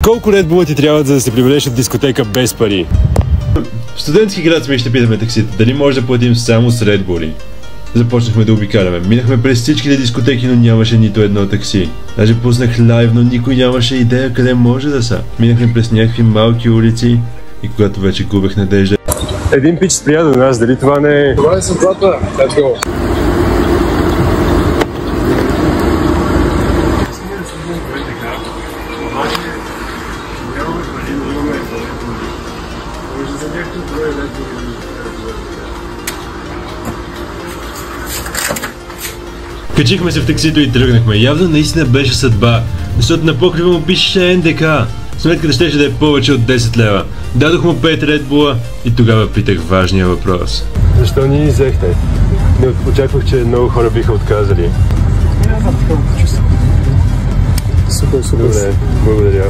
Колко Red Bull ти трябва, за да се прибереш от дискотека без пари? В студентски град сме ще питаме таксите, дали може да платим само с Red Bull. Започнахме да обикаляме. Минахме през всичките дискотеки, но нямаше нито едно такси. Даже пуснах лайв, но никой нямаше идея къде може да са. Минахме през някакви малки улици и когато вече губех надежда. Един пич спря до нас, дали това не е... Това е съдбата, let's go! Качихме се в таксито и тръгнахме. Явно наистина беше съдба, защото на покрива му пишеше НДК. Сметката щеше да е повече от 10 лева. Дадох му 5 Red Bull и тогава питах важния въпрос. Защо ни взехте? Не очаквах, че много хора биха отказали. Супер. Добре, благодаря.